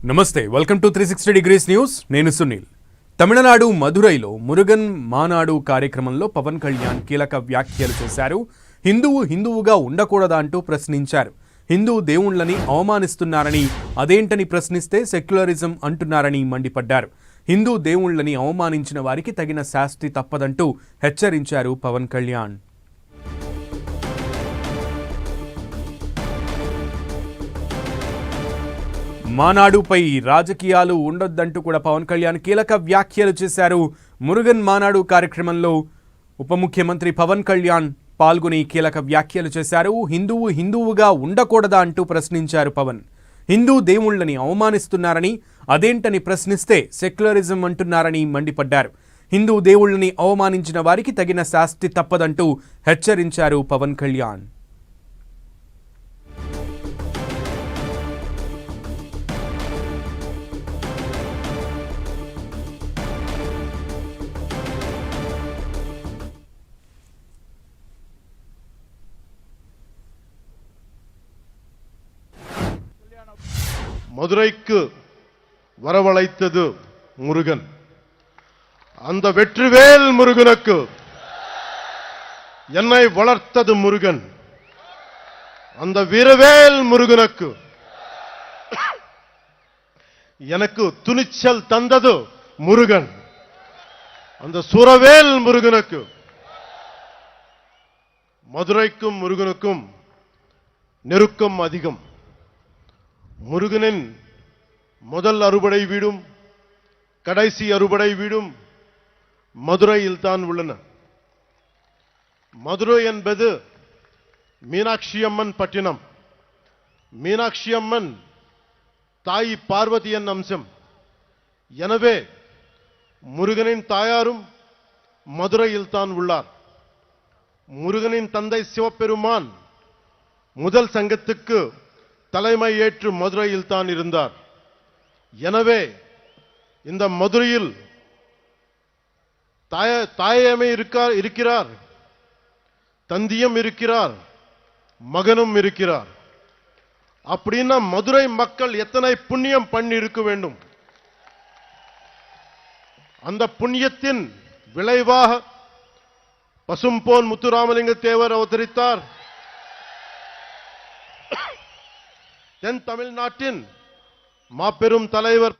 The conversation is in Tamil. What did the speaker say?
నమస్తే వెల్కమ్ టు 360 డిగ్రీస్ న్యూస్ నేను సునీల్ తమిళనాడు మధురైలో మురుగన్ మానాడు కార్యక్రమంలో పవన్ కళ్యాణ్ కీలక వ్యాఖ్యలు చేశారు హిందువుగా ఉండకూడదా అంటూ ప్రశ్నించారు హిందూ దేవుళ్ళని అవమానిస్తున్నారని అదేంటని ప్రశ్నిస్తే సెక్యులరిజం అంటున్నారని మండిపడ్డారు హిందూ దేవుళ్ళని అవమానించిన వారికి తగిన శాస్తి తప్పదంటూ హెచ్చరించారు పవన్ కళ్యాణ్ మానాడుపై రాజకీయాలు ఉండొద్దంటూ కూడా పవన్ కళ్యాణ్ కీలక వ్యాఖ్యలు చేశారు మురుగన్ మానాడు కార్యక్రమంలో ఉప ముఖ్యమంత్రి పవన్ కళ్యాణ్ పాల్గొని కీలక వ్యాఖ్యలు చేశారు హిందువుగా ఉండకూడదా అంటూ ప్రశ్నించారు పవన్ హిందూ దేవుళ్ళని అవమానిస్తున్నారని అదేంటని ప్రశ్నిస్తే సెక్యులరిజం అంటున్నారని మండిపడ్డారు హిందూ దేవుళ్ళని అవమానించిన వారికి తగిన శాస్తి తప్పదంటూ హెచ్చరించారు పవన్ కళ్యాణ్ மதுரைக்கு வரவழைத்தது முருகன் அந்த வெற்றிவேல் முருகனுக்கு என்னை வளர்த்தது முருகன் அந்த வீரவேல் முருகனுக்கு எனக்கு துணிச்சல் தந்தது முருகன் அந்த சூரவேல் முருகனுக்கு மதுரைக்கும் முருகனுக்கும் நெருக்கம் அதிகம் முருகனின் முதல் அறுபடை வீடும் கடைசி அறுபடை வீடும் மதுரையில் தான் உள்ளன மதுரை என்பது மீனாட்சி அம்மன் பட்டினம் மீனாட்சி அம்மன் தாய் பார்வதியின் அம்சம் எனவே முருகனின் தாயாரும் மதுரையில் தான் உள்ளார் முருகனின் தந்தை சிவபெருமான் முதல் சங்கத்துக்கு தலைமை ஏற்று மதுரையில் தான் இருந்தார் எனவே இந்த மதுரையில் தாயமே இருக்கிறார் தந்தியும் இருக்கிறார் மகனும் இருக்கிறார் அப்படின்னா மதுரை மக்கள் எத்தனை புண்ணியம் பண்ணி இருக்க வேண்டும் அந்த புண்ணியத்தின் விளைவாக பசும்பொன் முத்துராமலிங்க தேவர் அவதரித்தார் தென் தமிழ்நாட்டின் மாபெரும் தலைவர்